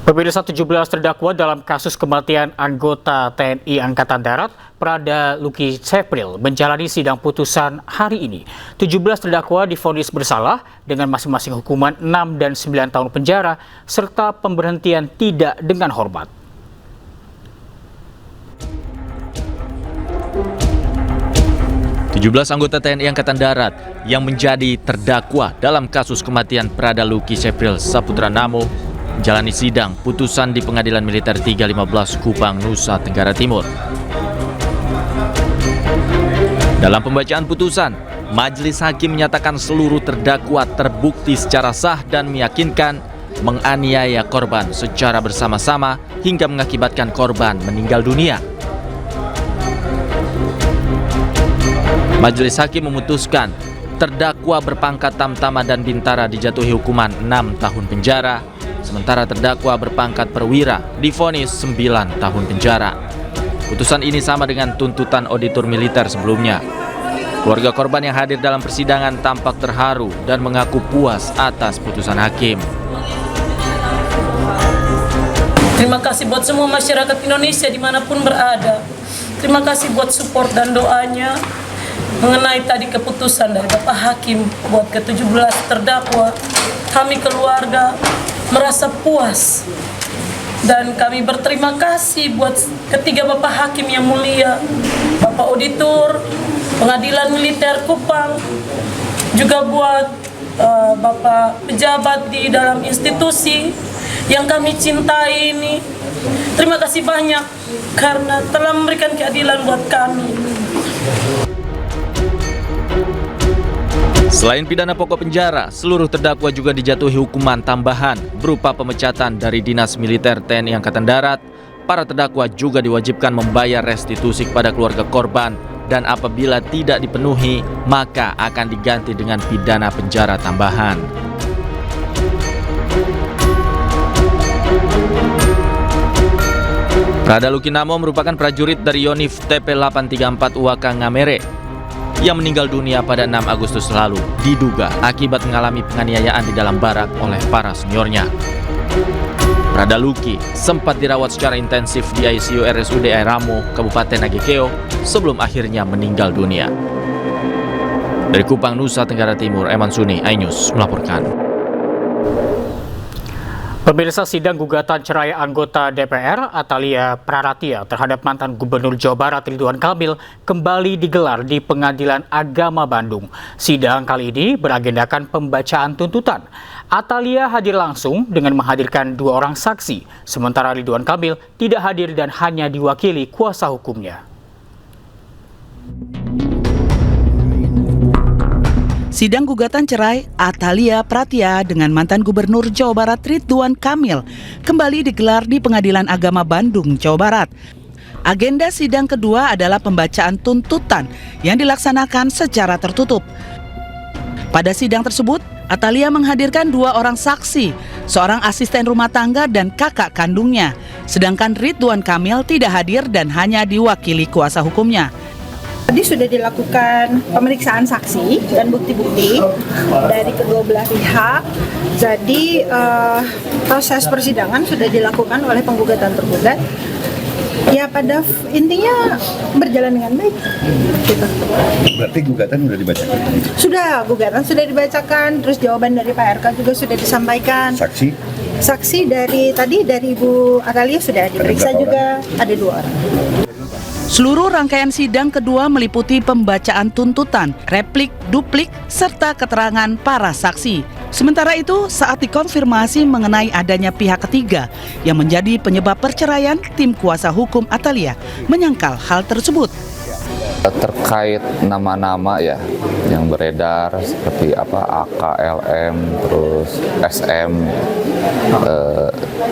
Pemirsa, 17 terdakwa dalam kasus kematian anggota TNI Angkatan Darat Prada Luki Cepril menjalani sidang putusan hari ini. 17 terdakwa divonis bersalah dengan masing-masing hukuman 6 dan 9 tahun penjara serta pemberhentian tidak dengan hormat. Anggota TNI Angkatan Darat yang menjadi terdakwa dalam kasus kematian Prada Luki Cepril Saputra Namo menjalani sidang putusan di Pengadilan Militer 315 Kupang, Nusa Tenggara Timur. Dalam pembacaan putusan, majelis hakim menyatakan seluruh terdakwa terbukti secara sah dan meyakinkan menganiaya korban secara bersama-sama hingga mengakibatkan korban meninggal dunia. Majelis hakim memutuskan terdakwa berpangkat Tamtama dan Bintara dijatuhi hukuman 6 tahun penjara, sementara terdakwa berpangkat Perwira divonis 9 tahun penjara. Putusan ini sama dengan tuntutan auditor militer sebelumnya. Keluarga korban yang hadir dalam persidangan tampak terharu dan mengaku puas atas putusan hakim. Terima kasih buat semua masyarakat Indonesia dimanapun berada. Terima kasih buat support dan doanya mengenai tadi keputusan dari Bapak Hakim buat ke-17 terdakwa. Kami keluarga merasa puas dan kami berterima kasih buat ketiga Bapak Hakim yang mulia, Bapak Auditor Pengadilan Militer Kupang, juga buat Bapak pejabat di dalam institusi yang kami cintai ini. Terima kasih banyak karena telah memberikan keadilan buat kami. Selain pidana pokok penjara, seluruh terdakwa juga dijatuhi hukuman tambahan berupa pemecatan dari Dinas Militer TNI Angkatan Darat. Para terdakwa juga diwajibkan membayar restitusi kepada keluarga korban dan apabila tidak dipenuhi, maka akan diganti dengan pidana penjara tambahan. Prada Luki Namo merupakan prajurit dari Yonif TP834 Uwaka Ngamere yang meninggal dunia pada 6 Agustus lalu, diduga akibat mengalami penganiayaan di dalam barak oleh para seniornya. Prada Luki sempat dirawat secara intensif di ICU RSUD Airamo, Kabupaten Nagekeo, sebelum akhirnya meninggal dunia. Dari Kupang, Nusa Tenggara Timur, Eman Suni, iNews melaporkan. Pemirsa, sidang gugatan cerai anggota DPR Atalia Praratia terhadap mantan Gubernur Jawa Barat Ridwan Kamil kembali digelar di Pengadilan Agama Bandung. Sidang kali ini beragendakan pembacaan tuntutan. Atalia hadir langsung dengan menghadirkan 2 orang saksi, sementara Ridwan Kamil tidak hadir dan hanya diwakili kuasa hukumnya. Sidang gugatan cerai Atalia Praratia dengan mantan Gubernur Jawa Barat Ridwan Kamil kembali digelar di Pengadilan Agama Bandung, Jawa Barat. Agenda sidang kedua adalah pembacaan tuntutan yang dilaksanakan secara tertutup. Pada sidang tersebut, Atalia menghadirkan 2 orang saksi, seorang asisten rumah tangga dan kakak kandungnya. Sedangkan Ridwan Kamil tidak hadir dan hanya diwakili kuasa hukumnya. Tadi sudah dilakukan pemeriksaan saksi dan bukti-bukti dari kedua belah pihak. Jadi proses persidangan sudah dilakukan oleh penggugatan tergugat. Ya pada intinya berjalan dengan baik. Gitu. Berarti gugatan sudah dibacakan? Sudah, gugatan sudah dibacakan. Terus jawaban dari Pak RK juga sudah disampaikan. Saksi? Saksi dari Ibu Atalia sudah diperiksa juga, ada 2 orang. Seluruh rangkaian sidang kedua meliputi pembacaan tuntutan, replik, duplik, serta keterangan para saksi. Sementara itu, saat dikonfirmasi mengenai adanya pihak ketiga yang menjadi penyebab perceraian, tim kuasa hukum Atalia menyangkal hal tersebut. Terkait nama-nama ya yang beredar seperti AKLM terus SM,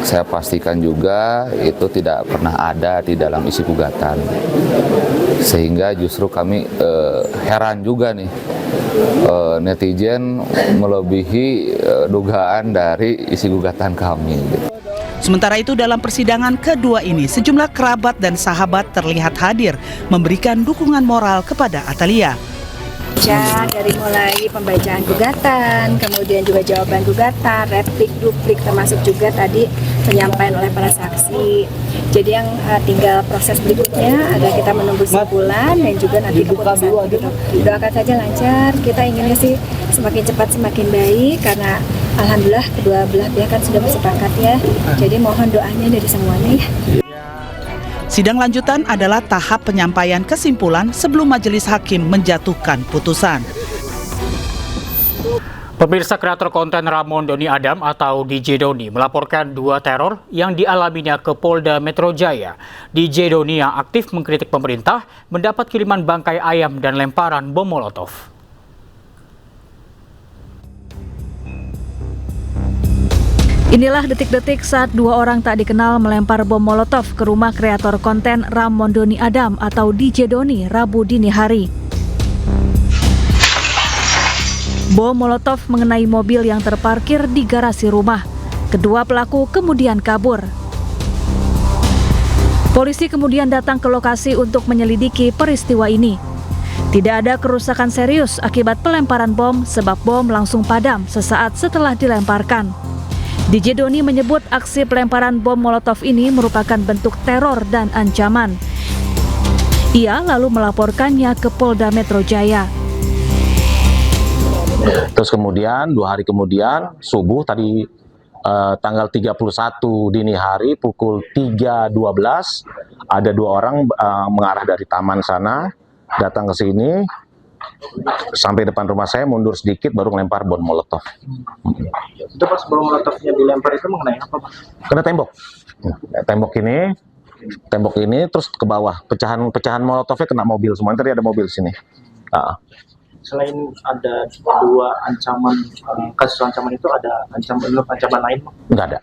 saya pastikan juga itu tidak pernah ada di dalam isi gugatan, sehingga justru kami heran juga nih, netizen melebihi dugaan dari isi gugatan kami. Sementara itu dalam persidangan kedua ini sejumlah kerabat dan sahabat terlihat hadir memberikan dukungan moral kepada Atalia. lancar dari mulai pembacaan gugatan, kemudian juga jawaban gugatan, replik, duplik, termasuk juga tadi penyampaian oleh para saksi. Jadi yang tinggal proses berikutnya adalah kita menunggu simpulan dan juga nanti keputusan. Gitu. Doakan saja lancar. Kita inginnya sih semakin cepat semakin baik karena alhamdulillah kedua belah pihak kan sudah bersepakat ya. Jadi mohon doanya dari semuanya ya. Sidang lanjutan adalah tahap penyampaian kesimpulan sebelum majelis hakim menjatuhkan putusan. Pemirsa, kreator konten Ramon Doni Adam atau DJ Doni melaporkan 2 teror yang dialaminya ke Polda Metro Jaya. DJ Doni yang aktif mengkritik pemerintah mendapat kiriman bangkai ayam dan lemparan bom molotov. Inilah detik-detik saat 2 orang tak dikenal melempar bom molotov ke rumah kreator konten Ramon Doni Adam atau DJ Doni Rabu dini hari. Bom molotov mengenai mobil yang terparkir di garasi rumah. Kedua pelaku kemudian kabur. Polisi kemudian datang ke lokasi untuk menyelidiki peristiwa ini. Tidak ada kerusakan serius akibat pelemparan bom sebab bom langsung padam sesaat setelah dilemparkan. DJ Doni menyebut aksi pelemparan bom molotov ini merupakan bentuk teror dan ancaman. Ia lalu melaporkannya ke Polda Metro Jaya. Terus kemudian 2 hari kemudian subuh tadi tanggal 31 dini hari pukul 3.12 ada 2 orang mengarah dari taman sana datang ke sini sampai depan rumah saya, mundur sedikit baru melempar bom molotov. Itu pas bom molotovnya dilempar itu mengenai apa, Pak? Kena tembok. Tembok ini terus ke bawah. Pecahan molotovnya kena mobil semua. Tadi ada mobil sini. Selain ada 2 ancaman, kasus ancaman itu ada ancaman lain, Pak? Nggak ada.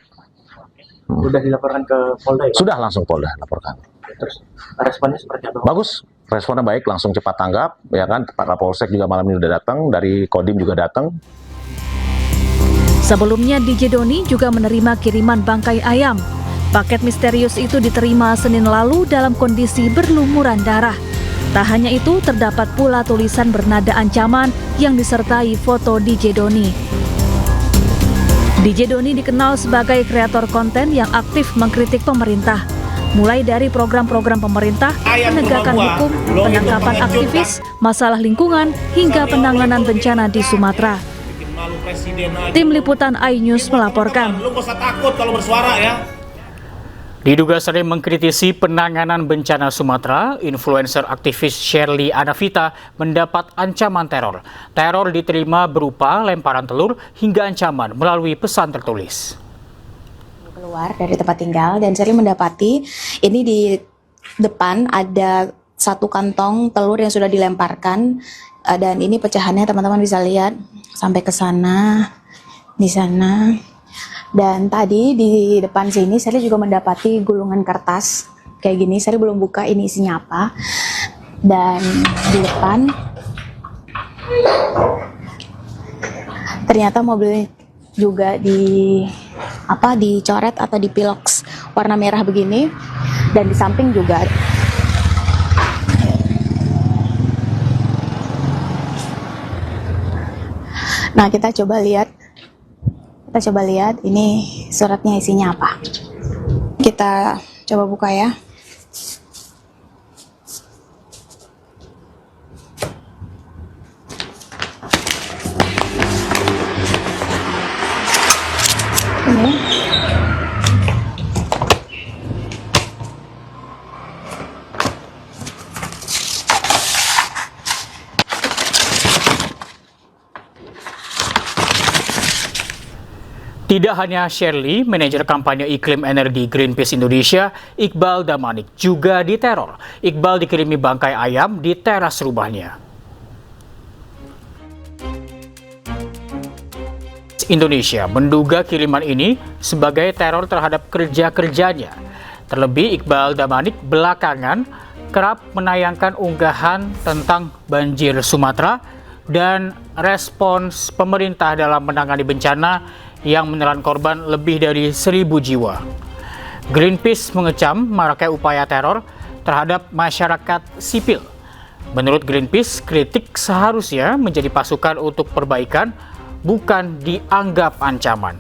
Sudah dilaporkan ke Polda ya? Sudah langsung Polda laporkan. Terus responnya seperti apa? Bagus, responnya baik, langsung cepat tanggap, ya kan. Pak Kapolsek juga malam ini udah datang, dari Kodim juga datang. Sebelumnya DJ Doni juga menerima kiriman bangkai ayam. Paket misterius itu diterima Senin lalu dalam kondisi berlumuran darah. Tak hanya itu, terdapat pula tulisan bernada ancaman yang disertai foto DJ Doni. DJ Doni dikenal sebagai kreator konten yang aktif mengkritik pemerintah. Mulai dari program-program pemerintah, penegakan hukum, penangkapan aktivis, masalah lingkungan, hingga penanganan bencana di Sumatera. Tim Liputan iNews melaporkan. Lu gak usah takut kalau bersuara ya. Diduga sering mengkritisi penanganan bencana Sumatera, influencer aktivis Shirley Anavita mendapat ancaman teror. Teror diterima berupa lemparan telur hingga ancaman melalui pesan tertulis. Keluar dari tempat tinggal dan sering mendapati ini di depan ada 1 kantong telur yang sudah dilemparkan dan ini pecahannya teman-teman bisa lihat sampai ke sana, di sana. Dan tadi di depan sini saya juga mendapati gulungan kertas kayak gini. Saya belum buka ini isinya apa. Dan di depan ternyata mobil juga dicoret atau dipiloks warna merah begini. Dan di samping juga nah kita coba lihat ini suratnya isinya apa. Kita coba buka ya. Ini Tidak hanya Shirley, manajer kampanye iklim energi Greenpeace Indonesia, Iqbal Damanik, juga diteror. Iqbal dikirimi bangkai ayam di teras rumahnya. Indonesia menduga kiriman ini sebagai teror terhadap kerja-kerjanya. Terlebih Iqbal Damanik belakangan kerap menayangkan unggahan tentang banjir Sumatera dan respons pemerintah dalam menangani bencana yang menelan korban lebih dari 1.000 jiwa. Greenpeace mengecam maraknya upaya teror terhadap masyarakat sipil. Menurut Greenpeace, kritik seharusnya menjadi pasukan untuk perbaikan, bukan dianggap ancaman.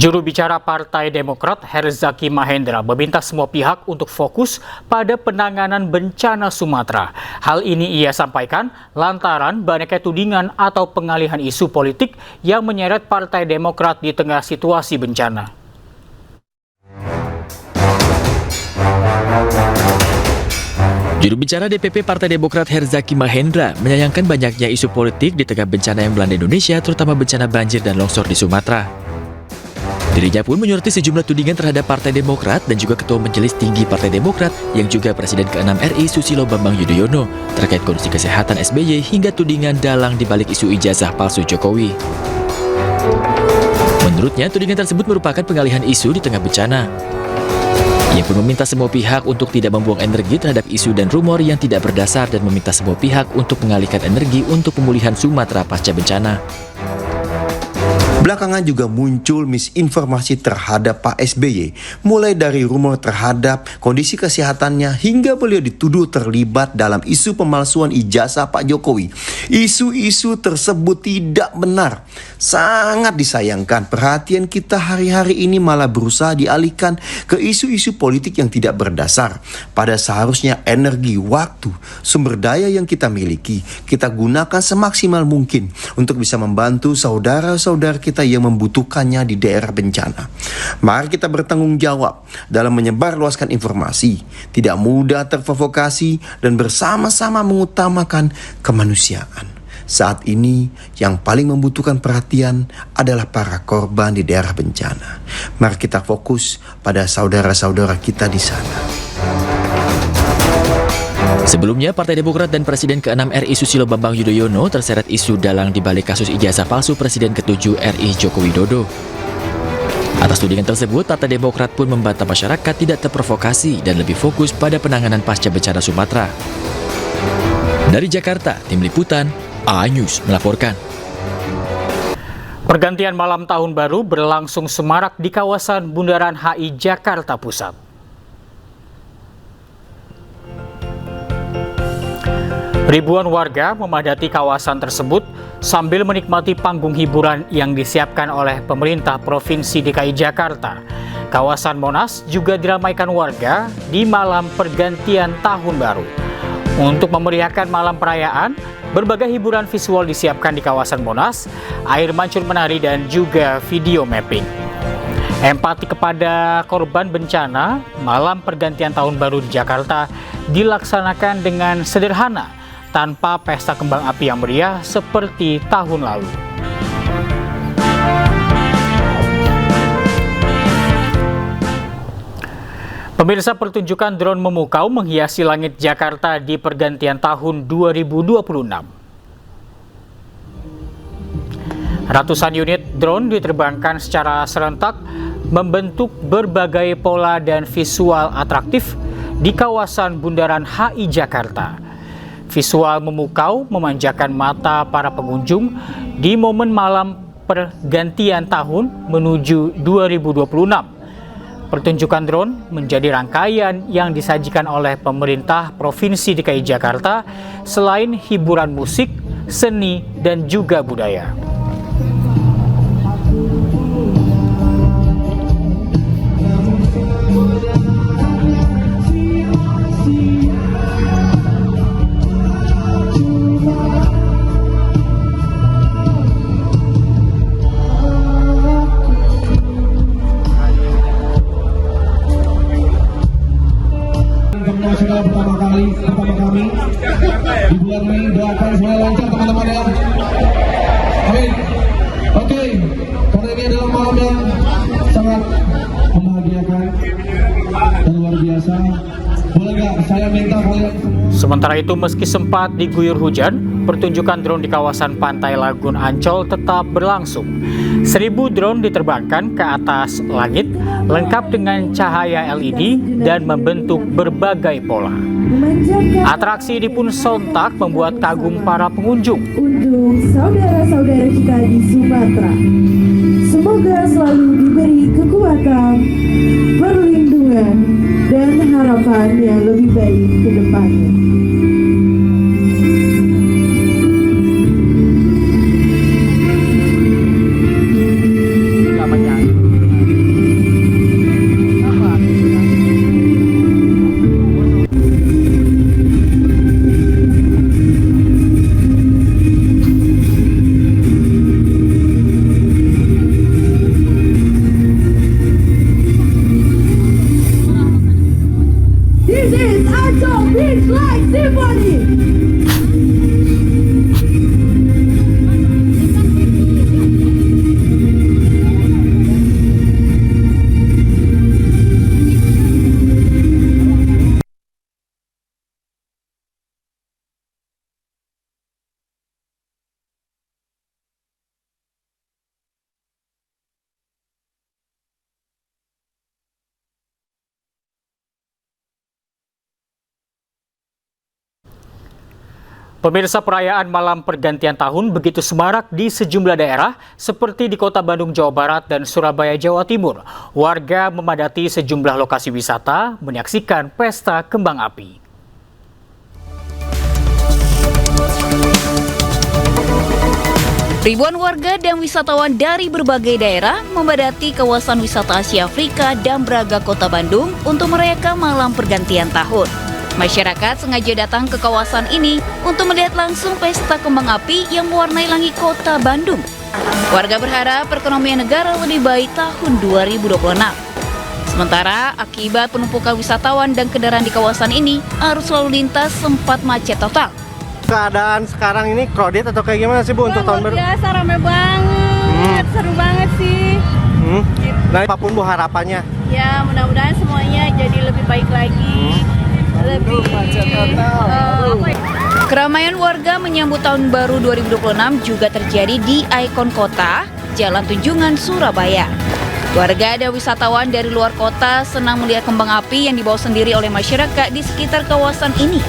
Juru bicara Partai Demokrat Herzaki Mahendra meminta semua pihak untuk fokus pada penanganan bencana Sumatera. Hal ini ia sampaikan lantaran banyaknya tudingan atau pengalihan isu politik yang menyeret Partai Demokrat di tengah situasi bencana. Juru bicara DPP Partai Demokrat Herzaki Mahendra menyayangkan banyaknya isu politik di tengah bencana yang melanda Indonesia, terutama bencana banjir dan longsor di Sumatera. Dirinya pun menyoroti sejumlah tudingan terhadap Partai Demokrat dan juga Ketua Majelis Tinggi Partai Demokrat yang juga Presiden ke-6 RI Susilo Bambang Yudhoyono terkait kondisi kesehatan SBY hingga tudingan dalang dibalik isu ijazah palsu Jokowi. Menurutnya, tudingan tersebut merupakan pengalihan isu di tengah bencana. Ia pun meminta semua pihak untuk tidak membuang energi terhadap isu dan rumor yang tidak berdasar dan meminta semua pihak untuk mengalihkan energi untuk pemulihan Sumatera pasca bencana. Belakangan juga muncul misinformasi terhadap Pak SBY, mulai dari rumor terhadap kondisi kesehatannya hingga beliau dituduh terlibat dalam isu pemalsuan ijazah Pak Jokowi. Isu-isu tersebut tidak benar. Sangat disayangkan perhatian kita hari-hari ini malah berusaha dialihkan ke isu-isu politik yang tidak berdasar. Pada seharusnya energi, waktu, sumber daya yang kita miliki, kita gunakan semaksimal mungkin untuk bisa membantu saudara-saudara kita yang membutuhkannya di daerah bencana. Mari kita bertanggung jawab dalam menyebarluaskan informasi, tidak mudah terprovokasi dan bersama-sama mengutamakan kemanusiaan. Saat ini yang paling membutuhkan perhatian adalah para korban di daerah bencana. Mari kita fokus pada saudara-saudara kita di sana. Sebelumnya, Partai Demokrat dan Presiden ke-6 RI Susilo Bambang Yudhoyono terseret isu dalang dibalik kasus ijazah palsu Presiden ke-7 RI Joko Widodo. Atas tudingan tersebut, Partai Demokrat pun membantah masyarakat tidak terprovokasi dan lebih fokus pada penanganan pasca bencana Sumatera. Dari Jakarta, Tim Liputan, A-News melaporkan. Pergantian malam tahun baru berlangsung semarak di kawasan Bundaran HI Jakarta Pusat. Ribuan warga memadati kawasan tersebut sambil menikmati panggung hiburan yang disiapkan oleh pemerintah Provinsi DKI Jakarta. Kawasan Monas juga diramaikan warga di malam pergantian tahun baru. Untuk memeriahkan malam perayaan, berbagai hiburan visual disiapkan di kawasan Monas, air mancur menari dan juga video mapping. Empati kepada korban bencana, malam pergantian tahun baru di Jakarta dilaksanakan dengan sederhana, tanpa pesta kembang api yang meriah seperti tahun lalu. Pemirsa, pertunjukan drone memukau menghiasi langit Jakarta di pergantian tahun 2026. Ratusan unit drone diterbangkan secara serentak membentuk berbagai pola dan visual atraktif di kawasan Bundaran HI Jakarta. Visual memukau memanjakan mata para pengunjung di momen malam pergantian tahun menuju 2026. Pertunjukan drone menjadi rangkaian yang disajikan oleh pemerintah Provinsi DKI Jakarta selain hiburan musik, seni, dan juga budaya. Nasional pertama kami di bulan Mei, doakan semuanya lancar teman-teman ya. Amin. Oke, karena ini adalah malam yang sangat Sementara itu, meski sempat diguyur hujan, pertunjukan drone di kawasan Pantai Lagun Ancol tetap berlangsung. 1000 drone diterbangkan ke atas langit, lengkap dengan cahaya LED dan membentuk berbagai pola. Atraksi ini pun sontak membuat kagum para pengunjung. Untuk saudara-saudara kita di Sumatera, semoga selalu diberi kekuatan, perlindungan, dan harapan yang lebih baik ke depannya. This is Ancol Beach Light Symphony. Pemirsa, perayaan malam pergantian tahun begitu semarak di sejumlah daerah seperti di Kota Bandung, Jawa Barat dan Surabaya, Jawa Timur. Warga memadati sejumlah lokasi wisata menyaksikan pesta kembang api. Ribuan warga dan wisatawan dari berbagai daerah memadati kawasan wisata Asia Afrika dan Braga, Kota Bandung untuk merayakan malam pergantian tahun. Masyarakat sengaja datang ke kawasan ini untuk melihat langsung pesta kembang api yang mewarnai langit Kota Bandung. Warga berharap perekonomian negara lebih baik tahun 2026. Sementara akibat penumpukan wisatawan dan kendaraan di kawasan ini, arus lalu lintas sempat macet total. Keadaan sekarang ini crowded atau kayak gimana sih Bu untuk tahun baru? Biasa, rame banget, seru banget sih. Nah, apapun Bu harapannya? Ya, mudah-mudahan semuanya jadi lebih baik lagi. Keramaian warga menyambut tahun baru 2026 juga terjadi di ikon kota, Jalan Tunjungan, Surabaya. Warga dan wisatawan dari luar kota senang melihat kembang api yang dibawa sendiri oleh masyarakat di sekitar kawasan ini.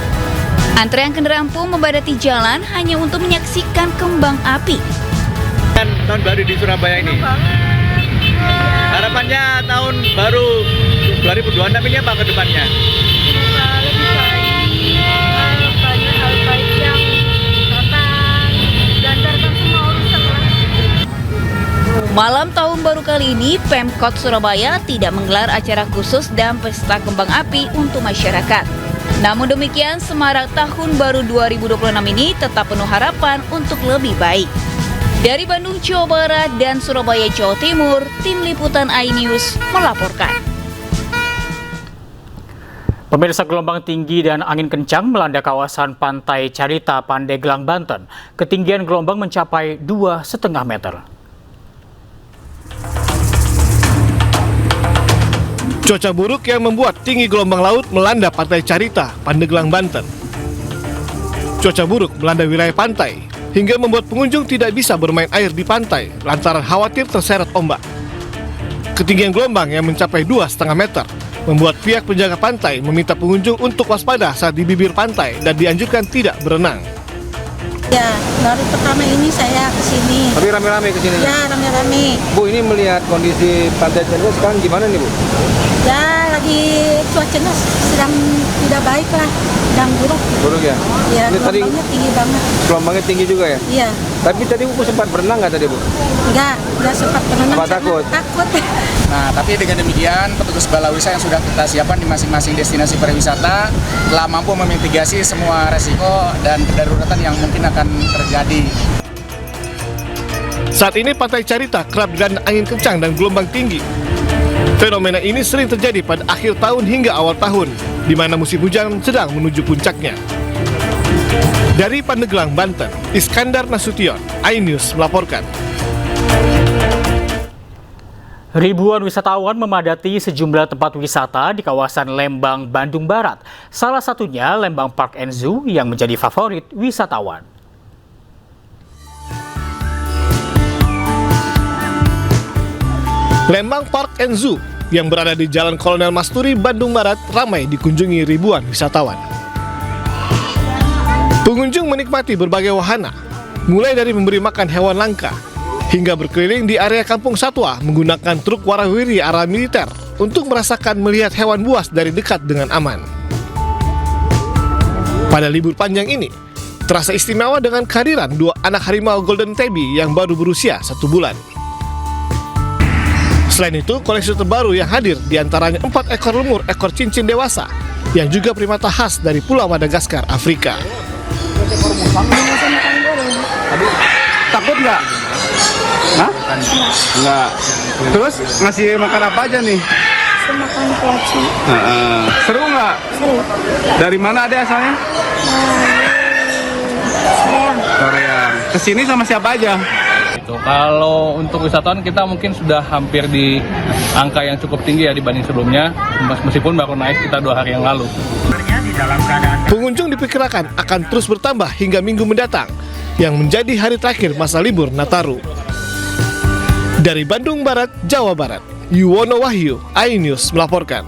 Antrean kendaraan pun membadati jalan hanya untuk menyaksikan kembang api. Tahun baru di Surabaya ini. Harapannya tahun baru 2026 ini apa ke depannya? Lebih baik, banyak hal baik yang datang dan datang semua urusan. Malam tahun baru kali ini, Pemkot Surabaya tidak menggelar acara khusus dan pesta kembang api untuk masyarakat. Namun demikian, semarak tahun baru 2026 ini tetap penuh harapan untuk lebih baik. Dari Bandung, Jawa Barat dan Surabaya, Jawa Timur, Tim Liputan iNews melaporkan. Pemirsa, gelombang tinggi dan angin kencang melanda kawasan Pantai Carita, Pandeglang, Banten. Ketinggian gelombang mencapai 2,5 meter. Cuaca buruk yang membuat tinggi gelombang laut melanda Pantai Carita, Pandeglang, Banten. Cuaca buruk melanda wilayah pantai hingga membuat pengunjung tidak bisa bermain air di pantai lantaran khawatir terseret ombak. Ketinggian gelombang yang mencapai 2,5 meter membuat pihak penjaga pantai meminta pengunjung untuk waspada saat di bibir pantai dan dianjurkan tidak berenang. Ya, baru pertama ini saya kesini. Tapi rame-rame kesini? Ya, rame-rame. Bu, ini melihat kondisi pantai Carita sekarang gimana nih Bu? Ya, lagi cuacanya sedang tidak baik lah, sedang buruk. Buruk ya? Ya, ini gelombangnya tadi, tinggi banget. Gelombangnya tinggi juga ya? Iya. Tapi tadi Bu sempat berenang nggak tadi Bu? Enggak sempat berenang. Apa takut? Takut. Nah, tapi dengan demikian, petugas Balawisa yang sudah kita siapkan di masing-masing destinasi pariwisata telah mampu memitigasi semua resiko dan kedaruratan yang mungkin akan terjadi. Saat ini Pantai Carita kerap dilanda angin kencang dan gelombang tinggi. Fenomena ini sering terjadi pada akhir tahun hingga awal tahun, di mana musim hujan sedang menuju puncaknya. Dari Pandeglang, Banten, Iskandar Nasution, iNews melaporkan. Ribuan wisatawan memadati sejumlah tempat wisata di kawasan Lembang, Bandung Barat. Salah satunya Lembang Park and Zoo yang menjadi favorit wisatawan. Lembang Park and Zoo yang berada di Jalan Kolonel Masturi, Bandung Barat ramai dikunjungi ribuan wisatawan. Pengunjung menikmati berbagai wahana, mulai dari memberi makan hewan langka, hingga berkeliling di area kampung satwa menggunakan truk warawiri ala militer untuk merasakan melihat hewan buas dari dekat dengan aman. Pada libur panjang ini, terasa istimewa dengan kehadiran 2 anak harimau Golden Tabby yang baru berusia 1 bulan. Selain itu, koleksi terbaru yang hadir diantaranya 4 ekor lemur ekor cincin dewasa yang juga primata khas dari Pulau Madagaskar, Afrika. Takut nggak? Hah? Enggak. Terus ngasih makan apa aja nih? Makan kuaci. Seru nggak? Seru. Dari mana ada asalnya? Korea. Kesini sama siapa aja? Kalau untuk wisatawan kita mungkin sudah hampir di angka yang cukup tinggi ya dibanding sebelumnya, meskipun baru naik kita 2 hari yang lalu. Pengunjung diperkirakan akan terus bertambah hingga minggu mendatang, yang menjadi hari terakhir masa libur Nataru. Dari Bandung Barat, Jawa Barat, Yuwono Wahyu, iNews melaporkan.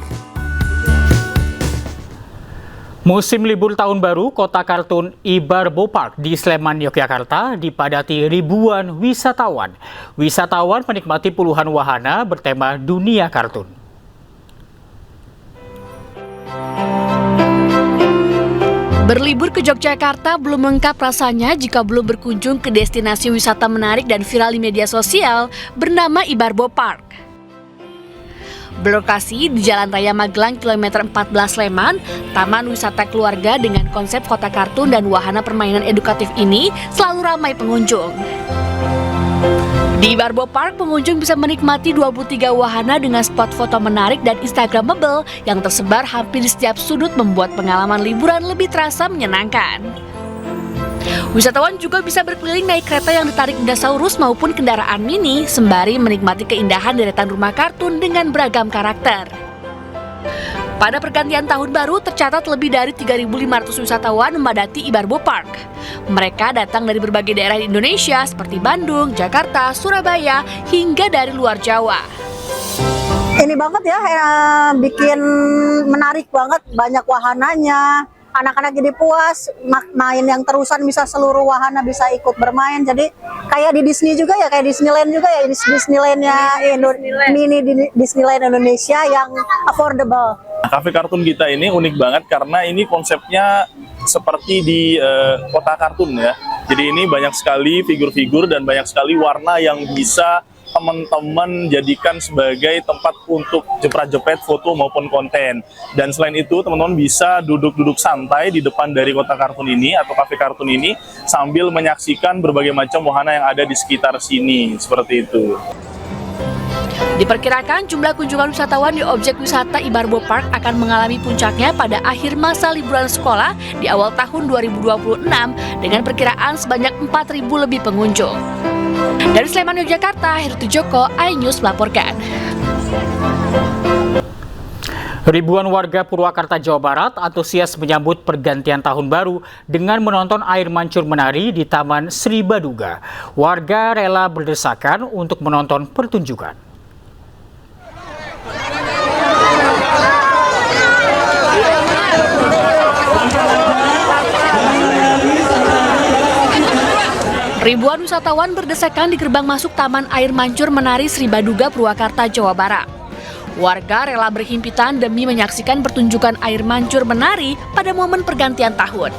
Musim libur tahun baru, kota kartun Ibarbo Park di Sleman, Yogyakarta dipadati ribuan wisatawan. Wisatawan menikmati puluhan wahana bertema dunia kartun. Berlibur ke Yogyakarta belum lengkap rasanya jika belum berkunjung ke destinasi wisata menarik dan viral di media sosial bernama Ibarbo Park. Berlokasi di Jalan Raya Magelang kilometer 14 Sleman, taman wisata keluarga dengan konsep kota kartun dan wahana permainan edukatif ini selalu ramai pengunjung. Di Ibarbo Park, pengunjung bisa menikmati 23 wahana dengan spot foto menarik dan instagramable yang tersebar hampir di setiap sudut, membuat pengalaman liburan lebih terasa menyenangkan. Wisatawan juga bisa berkeliling naik kereta yang ditarik dinosaurus maupun kendaraan mini sembari menikmati keindahan deretan rumah kartun dengan beragam karakter. Pada pergantian tahun baru tercatat lebih dari 3.500 wisatawan memadati Ibarbo Park. Mereka datang dari berbagai daerah di Indonesia seperti Bandung, Jakarta, Surabaya, hingga dari luar Jawa. Ini banget ya, bikin menarik banget, banyak wahananya. Anak-anak jadi puas, main yang terusan bisa seluruh wahana bisa ikut bermain. Jadi kayak di Disney juga ya, kayak Disneyland juga ya, Disneylandnya mini Disneyland Indonesia yang affordable. Cafe kartun kita ini unik banget karena ini konsepnya seperti di kota kartun ya. Jadi ini banyak sekali figur-figur dan banyak sekali warna yang bisa teman-teman jadikan sebagai tempat untuk jepret-jepret foto maupun konten. Dan selain itu teman-teman bisa duduk-duduk santai di depan dari kota kartun ini atau kafe kartun ini sambil menyaksikan berbagai macam wahana yang ada di sekitar sini, seperti itu. Diperkirakan jumlah kunjungan wisatawan di objek wisata Ibarbo Park akan mengalami puncaknya pada akhir masa liburan sekolah di awal tahun 2026 dengan perkiraan sebanyak 4.000 lebih pengunjung. Dari Sleman, Yogyakarta, Heruti Joko, iNews melaporkan. Ribuan warga Purwakarta, Jawa Barat antusias menyambut pergantian tahun baru dengan menonton air mancur menari di Taman Sri Baduga. Warga rela berdesakan untuk menonton pertunjukan. Ribuan wisatawan berdesakan di gerbang masuk Taman Air Mancur Menari Sri Baduga, Purwakarta, Jawa Barat. Warga rela berhimpitan demi menyaksikan pertunjukan air mancur menari pada momen pergantian tahun.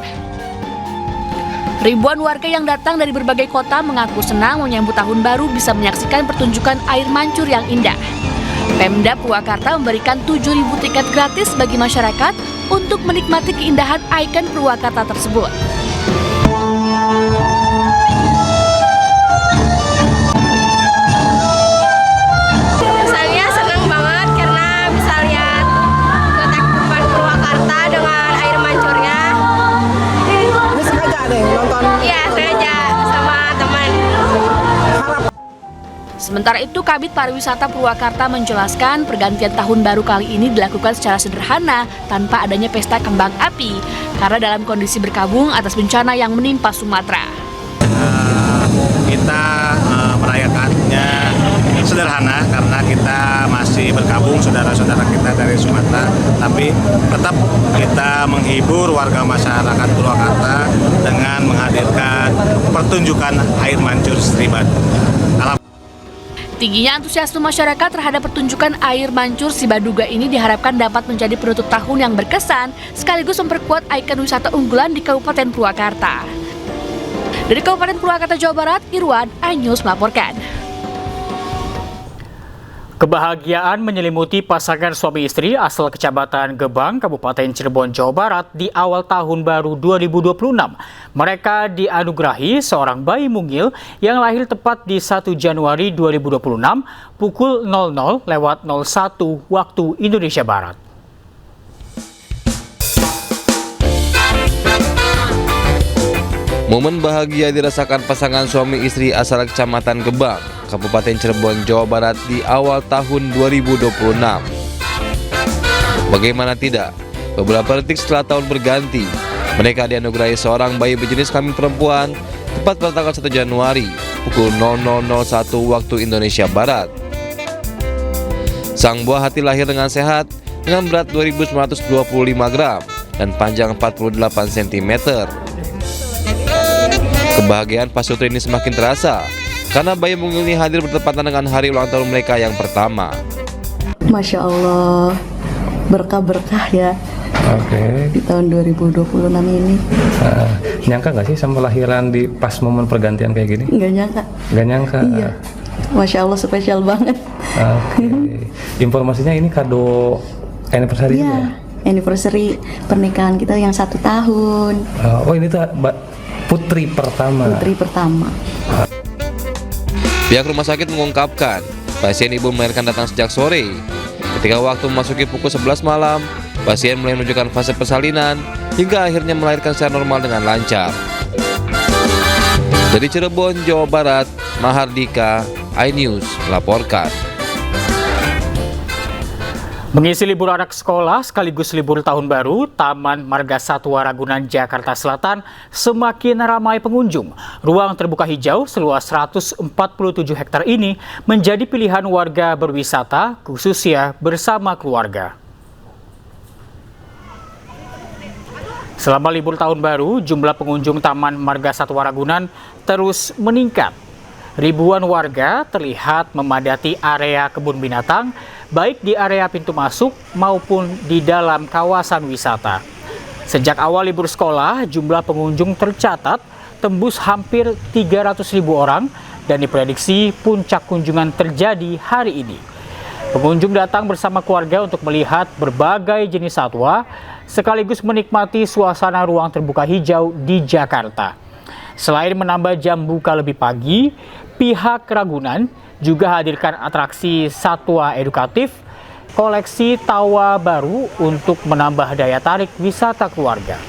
Ribuan warga yang datang dari berbagai kota mengaku senang menyambut tahun baru bisa menyaksikan pertunjukan air mancur yang indah. Pemda Purwakarta memberikan 7.000 tiket gratis bagi masyarakat untuk menikmati keindahan ikon Purwakarta tersebut. Sementara itu, Kabid Pariwisata Purwakarta menjelaskan pergantian tahun baru kali ini dilakukan secara sederhana tanpa adanya pesta kembang api karena dalam kondisi berkabung atas bencana yang menimpa Sumatera. Kita merayakannya sederhana karena kita masih berkabung saudara-saudara kita dari Sumatera, tapi tetap kita menghibur warga masyarakat Purwakarta dengan menghadirkan pertunjukan air mancur Sri Baduga. Tingginya antusiasme masyarakat terhadap pertunjukan air mancur si Baduga ini diharapkan dapat menjadi penutup tahun yang berkesan sekaligus memperkuat ikon wisata unggulan di Kabupaten Purwakarta. Dari Kabupaten Purwakarta, Jawa Barat, Irwan, iNews melaporkan. Kebahagiaan menyelimuti pasangan suami istri asal Kecamatan Gebang, Kabupaten Cirebon, Jawa Barat di awal tahun baru 2026. Mereka dianugerahi seorang bayi mungil yang lahir tepat di 1 Januari 2026 pukul 00.01 waktu Indonesia Barat. Momen bahagia dirasakan pasangan suami istri asal Kecamatan Gebang, Kabupaten Cirebon, Jawa Barat di awal tahun 2026. Bagaimana tidak, beberapa detik setelah tahun berganti, mereka dianugerahi seorang bayi berjenis kelamin perempuan tepat pada tanggal 1 Januari pukul 00.01 waktu Indonesia Barat. Sang buah hati lahir dengan sehat dengan berat 2.925 gram dan panjang 48 cm. Kebahagiaan pasutri ini semakin terasa karena bayi mungil ini hadir bertepatan dengan hari ulang tahun mereka yang pertama. Masya Allah, berkah-berkah ya. Oke. Di tahun 2026 ini. Nyangka nggak sih sama lahiran di pas momen pergantian kayak gini? Nggak nyangka. Nggak nyangka. Iya. Masya Allah, spesial banget. Oke. Informasinya ini kado anniversary ya? Anniversary pernikahan kita yang 1 tahun. Oh, ini tuh putri pertama. Putri pertama. Pihak rumah sakit mengungkapkan, pasien ibu melahirkan datang sejak sore. Ketika waktu memasuki pukul 11 malam, pasien mulai menunjukkan fase persalinan hingga akhirnya melahirkan secara normal dengan lancar. Dari Cirebon, Jawa Barat, Mahardika, iNews melaporkan. Mengisi libur anak sekolah sekaligus libur tahun baru, Taman Marga Satwa Ragunan, Jakarta Selatan semakin ramai pengunjung. Ruang terbuka hijau seluas 147 hektar ini menjadi pilihan warga berwisata, khususnya bersama keluarga. Selama libur tahun baru, jumlah pengunjung Taman Marga Satwa Ragunan terus meningkat. Ribuan warga terlihat memadati area kebun binatang, baik di area pintu masuk maupun di dalam kawasan wisata. Sejak awal libur sekolah, jumlah pengunjung tercatat tembus hampir 300.000 orang dan diprediksi puncak kunjungan terjadi hari ini. Pengunjung datang bersama keluarga untuk melihat berbagai jenis satwa, sekaligus menikmati suasana ruang terbuka hijau di Jakarta. Selain menambah jam buka lebih pagi, pihak Ragunan juga hadirkan atraksi satwa edukatif, koleksi tawa baru untuk menambah daya tarik wisata keluarga.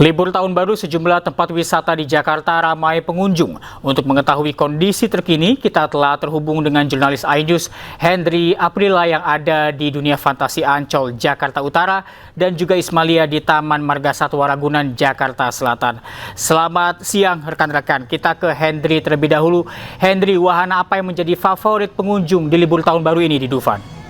Libur tahun baru sejumlah tempat wisata di Jakarta ramai pengunjung. Untuk mengetahui kondisi terkini, kita telah terhubung dengan jurnalis iNews Hendry Aprila yang ada di Dunia Fantasi Ancol, Jakarta Utara, dan juga Ismalia di Taman Marga Satwa Ragunan, Jakarta Selatan. Selamat siang rekan-rekan, kita ke Hendry terlebih dahulu. Hendry, wahana apa yang menjadi favorit pengunjung di libur tahun baru ini di Dufan?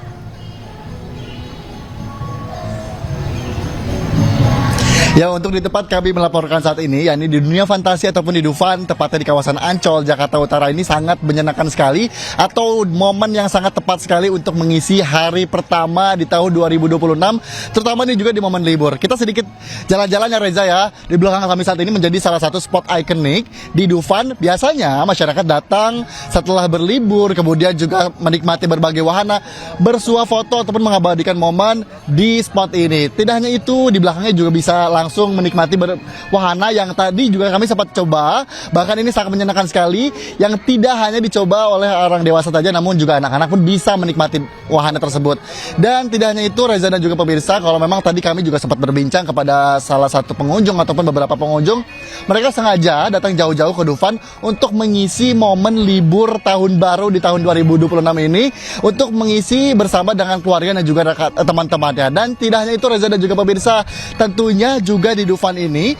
Ya, untuk di tempat kami melaporkan saat ini, yakni di Dunia Fantasi ataupun di Dufan, tepatnya di kawasan Ancol, Jakarta Utara ini sangat menyenangkan sekali, atau momen yang sangat tepat sekali untuk mengisi hari pertama di tahun 2026, terutama ini juga di momen libur. Kita sedikit jalan-jalan ya Reza ya, di belakang kami saat ini menjadi salah satu spot ikonik di Dufan. Biasanya masyarakat datang setelah berlibur, kemudian juga menikmati berbagai wahana, bersuah foto ataupun mengabadikan momen di spot ini. Tidak hanya itu, di belakangnya juga bisa langsung menikmati wahana yang tadi juga kami sempat coba. Bahkan ini sangat menyenangkan sekali, yang tidak hanya dicoba oleh orang dewasa saja, namun juga anak-anak pun bisa menikmati wahana tersebut. Dan tidak hanya itu, Reza dan juga pemirsa, kalau memang tadi kami juga sempat berbincang kepada salah satu pengunjung ataupun beberapa pengunjung, mereka sengaja datang jauh-jauh ke Dufan untuk mengisi momen libur tahun baru di tahun 2026 ini, untuk mengisi bersama dengan keluarga dan juga teman-temannya. Dan tidak hanya itu, Reza dan juga pemirsa, tentunya juga di Dufan ini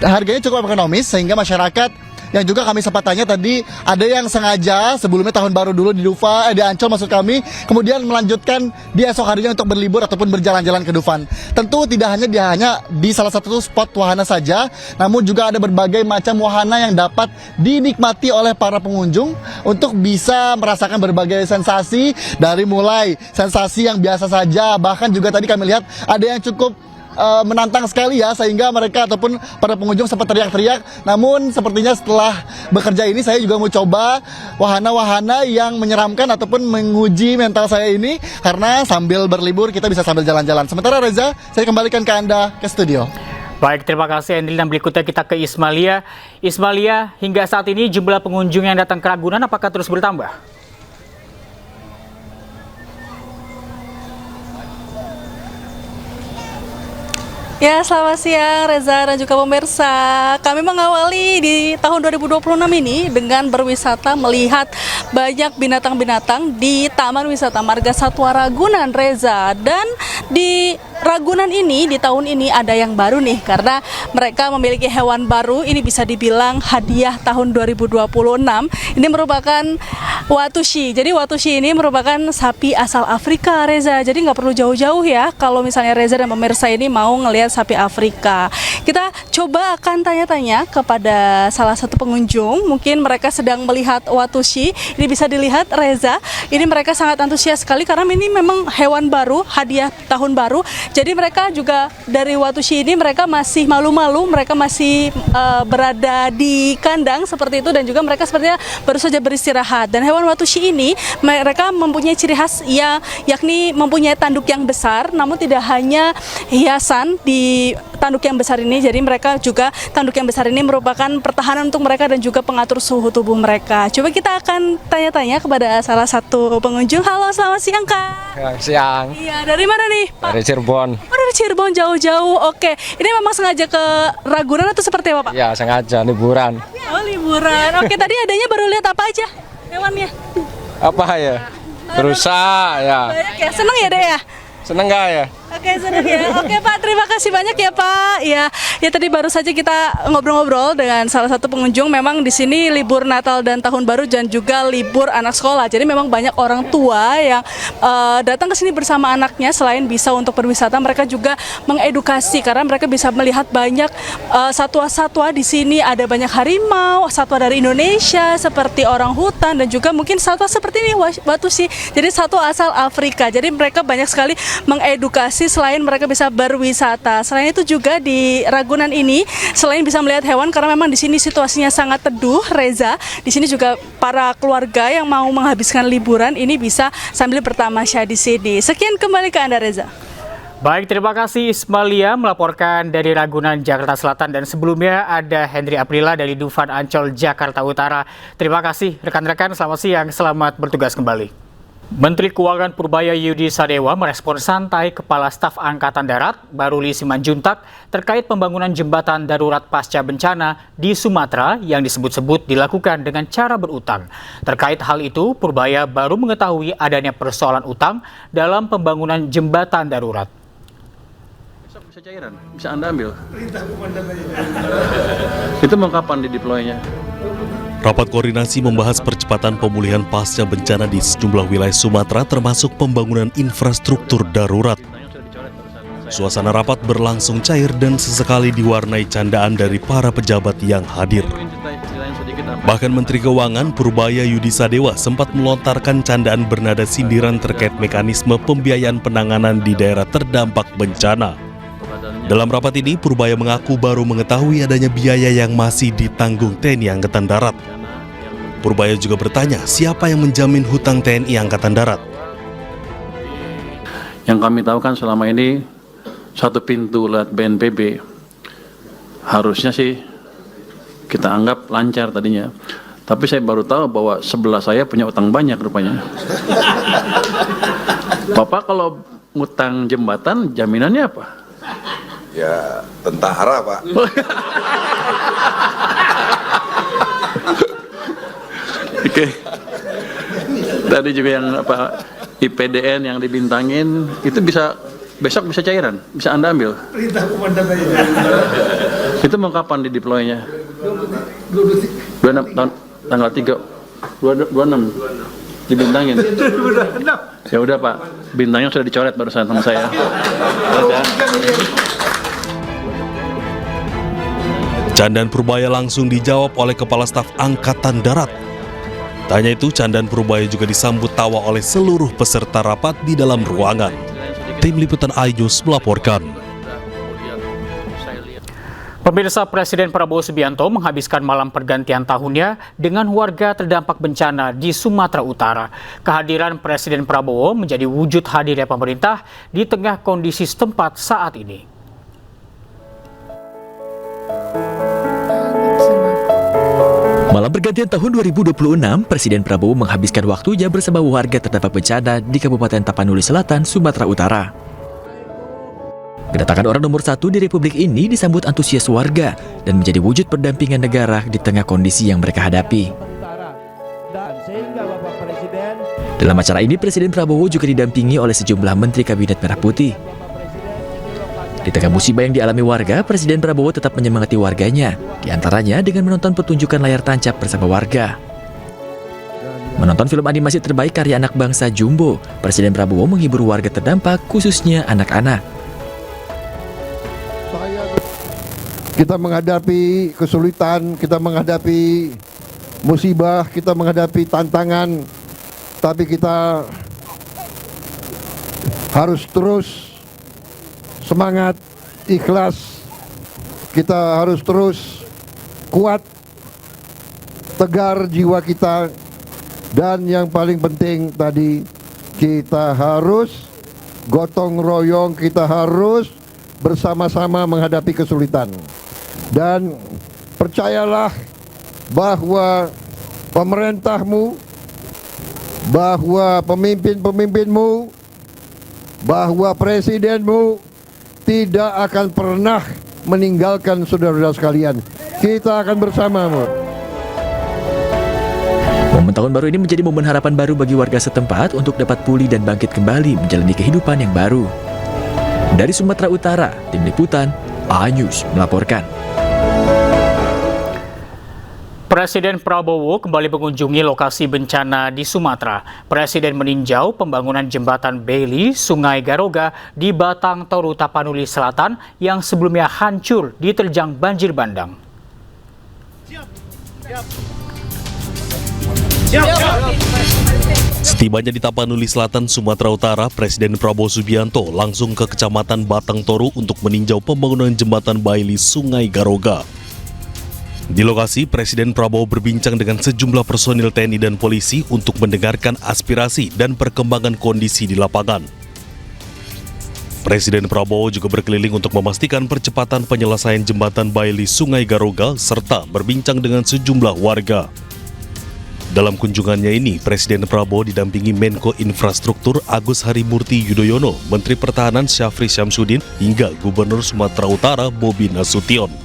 harganya cukup ekonomis, sehingga masyarakat yang juga kami sempat tanya tadi, ada yang sengaja sebelumnya tahun baru dulu di di Ancol maksud kami, kemudian melanjutkan di esok harinya untuk berlibur ataupun berjalan-jalan ke Dufan. Tentu tidak hanya di salah satu spot wahana saja, namun juga ada berbagai macam wahana yang dapat dinikmati oleh para pengunjung untuk bisa merasakan berbagai sensasi, dari mulai sensasi yang biasa saja, bahkan juga tadi kami lihat ada yang cukup menantang sekali ya, sehingga mereka ataupun para pengunjung sempat teriak-teriak. Namun sepertinya setelah bekerja ini, saya juga mau coba wahana-wahana yang menyeramkan ataupun menguji mental saya ini, karena sambil berlibur kita bisa sambil jalan-jalan. Sementara Reza, saya kembalikan ke Anda ke studio. Baik, terima kasih Endil. Dan berikutnya kita ke Ismalia. Ismalia, hingga saat ini jumlah pengunjung yang datang ke Ragunan apakah terus bertambah? Ya, selamat siang Reza dan juga pemirsa. Kami mengawali di tahun 2026 ini dengan berwisata melihat banyak binatang-binatang di Taman Wisata Marga Satwa Ragunan, Reza. Dan di Ragunan ini, di tahun ini ada yang baru nih, karena mereka memiliki hewan baru. Ini bisa dibilang hadiah tahun 2026. Ini merupakan Watusi. Jadi Watusi ini merupakan sapi asal Afrika, Reza. Jadi nggak perlu jauh-jauh ya kalau misalnya Reza dan pemirsa ini mau ngelihat sapi Afrika. Kita coba akan tanya-tanya kepada salah satu pengunjung. Mungkin mereka sedang melihat Watusi. Ini bisa dilihat Reza. Ini mereka sangat antusias sekali karena ini memang hewan baru, hadiah tahun baru. Jadi mereka juga dari Watusi ini mereka masih malu-malu, mereka masih berada di kandang seperti itu, dan juga mereka sepertinya baru saja beristirahat. Dan hewan Watusi ini mereka mempunyai ciri khas yakni mempunyai tanduk yang besar, namun tidak hanya hiasan di tanduk yang besar ini. Jadi mereka juga tanduk yang besar ini merupakan pertahanan untuk mereka dan juga pengatur suhu tubuh mereka. Coba kita akan tanya-tanya kepada salah satu pengunjung. Halo, selamat siang Kak. Siang. Iya, dari mana nih Pak? Dari Cirebon. Oh, dari Cirebon, jauh-jauh. Oke, ini memang sengaja ke Ragunan atau seperti apa Pak? Ya, sengaja liburan. Oh, liburan. Oke, tadi adanya baru lihat apa aja hewannya? Apa ya? Berusaha ya. Banyak ya, seneng ya deh ya? Seneng gak ya? Oke, senang ya. Oke Pak, terima kasih banyak ya Pak. Ya tadi baru saja kita ngobrol-ngobrol dengan salah satu pengunjung. Memang di sini libur Natal dan Tahun Baru dan juga libur anak sekolah. Jadi memang banyak orang tua yang datang ke sini bersama anaknya. Selain bisa untuk berwisata, mereka juga mengedukasi karena mereka bisa melihat banyak satwa-satwa di sini. Ada banyak harimau, satwa dari Indonesia seperti orang hutan, dan juga mungkin satwa seperti ini Watusi. Jadi satwa asal Afrika. Jadi mereka banyak sekali mengedukasi selain mereka bisa berwisata. Selain itu juga di Ragunan ini, selain bisa melihat hewan, karena memang di sini situasinya sangat teduh, Reza. Di sini juga para keluarga yang mau menghabiskan liburan ini bisa sambil bertamasya di sini. Sekian, kembali ke Anda Reza. Baik, terima kasih Ismalia melaporkan dari Ragunan, Jakarta Selatan. Dan sebelumnya ada Hendri Aprila dari Dufan Ancol, Jakarta Utara. Terima kasih rekan-rekan, selamat siang, selamat bertugas kembali. Menteri Keuangan Purbaya Yudi Sadewa merespon santai Kepala Staf Angkatan Darat Baruli Simanjuntak terkait pembangunan jembatan darurat pasca bencana di Sumatera yang disebut-sebut dilakukan dengan cara berutang. Terkait hal itu, Purbaya baru mengetahui adanya persoalan utang dalam pembangunan jembatan darurat. Bisa cairan, bisa Anda ambil. Itu mau kapan di-deploy-nya? Rapat koordinasi membahas percepatan pemulihan pasca bencana di sejumlah wilayah Sumatera termasuk pembangunan infrastruktur darurat. Suasana rapat berlangsung cair dan sesekali diwarnai candaan dari para pejabat yang hadir. Bahkan Menteri Keuangan Purbaya Yudi Sadewa sempat melontarkan candaan bernada sindiran terkait mekanisme pembiayaan penanganan di daerah terdampak bencana. Dalam rapat ini, Purbaya mengaku baru mengetahui adanya biaya yang masih ditanggung TNI Angkatan Darat. Purbaya juga bertanya, siapa yang menjamin hutang TNI Angkatan Darat? Yang kami tahu kan selama ini satu pintu lewat BNPB. harusnya sih kita anggap lancar tadinya. Tapi saya baru tahu bahwa sebelah saya punya utang banyak rupanya. Bapak kalau ngutang jembatan jaminannya apa? Ya tentara, Pak. Oke. Tadi juga yang apa IPDN yang dibintangin itu besok bisa cairan, bisa Anda ambil. Perintah komandan aja. Itu mau kapan di deploy-nya? 26 tanggal 26 dibintangin. Ya udah Pak, bintangnya sudah dicoret barusan sama saya. Candaan Purbaya langsung dijawab oleh Kepala Staf Angkatan Darat. Tak hanya itu, candaan Purbaya juga disambut tawa oleh seluruh peserta rapat di dalam ruangan. Tim Liputan iNews melaporkan. Pemirsa, Presiden Prabowo Subianto menghabiskan malam pergantian tahunnya dengan warga terdampak bencana di Sumatera Utara. Kehadiran Presiden Prabowo menjadi wujud hadirnya pemerintah di tengah kondisi setempat saat ini. Malam pergantian tahun 2026, Presiden Prabowo menghabiskan waktunya bersama warga terdampak bencana di Kabupaten Tapanuli Selatan, Sumatera Utara. Kedatangan orang nomor 1 di Republik ini disambut antusias warga dan menjadi wujud pendampingan negara di tengah kondisi yang mereka hadapi. Dalam acara ini, Presiden Prabowo juga didampingi oleh sejumlah Menteri Kabinet Merah Putih. Di tengah musibah yang dialami warga, Presiden Prabowo tetap menyemangati warganya, diantaranya dengan menonton pertunjukan layar tancap bersama warga. Menonton film animasi terbaik karya anak bangsa Jumbo, Presiden Prabowo menghibur warga terdampak, khususnya anak-anak. Kita menghadapi kesulitan, kita menghadapi musibah, kita menghadapi tantangan, tapi kita harus terus semangat, ikhlas, kita harus terus kuat, tegar jiwa kita, dan yang paling penting tadi, kita harus gotong royong, kita harus bersama-sama menghadapi kesulitan. Dan percayalah bahwa pemerintahmu, bahwa pemimpin-pemimpinmu, bahwa presidenmu tidak akan pernah meninggalkan saudara-saudara sekalian. Kita akan bersamamu. Momen tahun baru ini menjadi momen harapan baru bagi warga setempat untuk dapat pulih dan bangkit kembali menjalani kehidupan yang baru. Dari Sumatera Utara, Tim Liputan iNews melaporkan. Presiden Prabowo kembali mengunjungi lokasi bencana di Sumatera. Presiden meninjau pembangunan jembatan Bailey, Sungai Garoga di Batang Toru, Tapanuli Selatan yang sebelumnya hancur diterjang banjir bandang. Setibanya di Tapanuli Selatan, Sumatera Utara, Presiden Prabowo Subianto langsung ke Kecamatan Batang Toru untuk meninjau pembangunan jembatan Bailey, Sungai Garoga. Di lokasi, Presiden Prabowo berbincang dengan sejumlah personil TNI dan polisi untuk mendengarkan aspirasi dan perkembangan kondisi di lapangan. Presiden Prabowo juga berkeliling untuk memastikan percepatan penyelesaian jembatan Bailey Sungai Garoga serta berbincang dengan sejumlah warga. Dalam kunjungannya ini, Presiden Prabowo didampingi Menko Infrastruktur Agus Harimurti Yudhoyono, Menteri Pertahanan Syafri Syamsuddin, hingga Gubernur Sumatera Utara Bobi Nasution.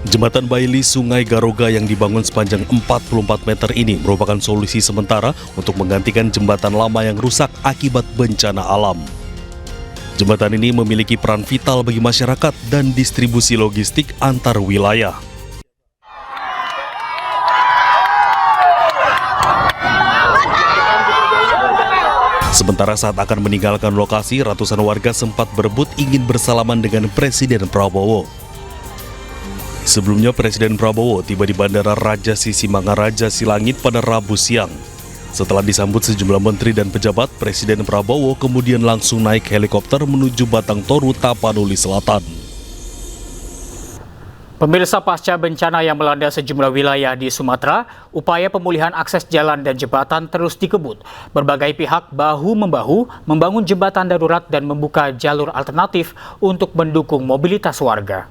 Jembatan Bailey Sungai Garoga yang dibangun sepanjang 44 meter ini merupakan solusi sementara untuk menggantikan jembatan lama yang rusak akibat bencana alam. Jembatan ini memiliki peran vital bagi masyarakat dan distribusi logistik antar wilayah. Sementara saat akan meninggalkan lokasi, ratusan warga sempat berebut ingin bersalaman dengan Presiden Prabowo. Sebelumnya, Presiden Prabowo tiba di Bandara Raja Sisimangaraja Silangit pada Rabu siang. Setelah disambut sejumlah menteri dan pejabat, Presiden Prabowo kemudian langsung naik helikopter menuju Batang Toru, Tapanuli Selatan. Pemirsa, pasca bencana yang melanda sejumlah wilayah di Sumatera, upaya pemulihan akses jalan dan jembatan terus dikebut. Berbagai pihak bahu-membahu membangun jembatan darurat dan membuka jalur alternatif untuk mendukung mobilitas warga.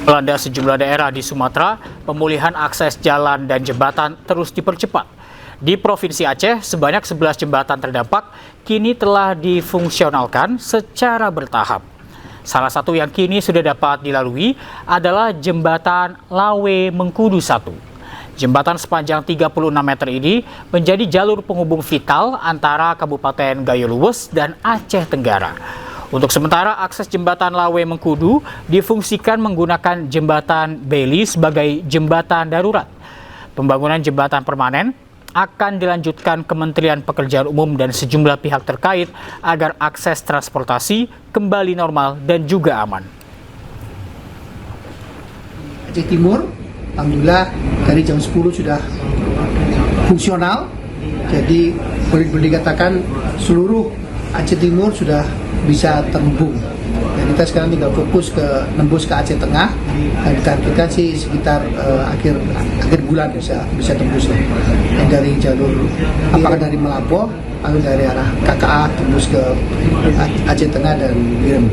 Melanda sejumlah daerah di Sumatera, pemulihan akses jalan dan jembatan terus dipercepat. Di Provinsi Aceh, sebanyak 11 jembatan terdampak kini telah difungsionalkan secara bertahap. Salah satu yang kini sudah dapat dilalui adalah Jembatan Lawe Mengkudu 1. Jembatan sepanjang 36 meter ini menjadi jalur penghubung vital antara Kabupaten Gayo Luwes dan Aceh Tenggara. Untuk sementara, akses Jembatan Lawe Mengkudu difungsikan menggunakan Jembatan Beli sebagai jembatan darurat. Pembangunan jembatan permanen akan dilanjutkan Kementerian Pekerjaan Umum dan sejumlah pihak terkait agar akses transportasi kembali normal dan juga aman. Aceh Timur, alhamdulillah dari jam 10 sudah fungsional. Jadi boleh dikatakan seluruh Aceh Timur sudah bisa terhubung. Dan kita sekarang tinggal fokus ke nembus ke Aceh Tengah. Dan ditargetkan sih sekitar akhir bulan bisa tembus. Dan dari jalur apakah dari Melapo atau dari arah KKA tembus ke Aceh Tengah dan Biren.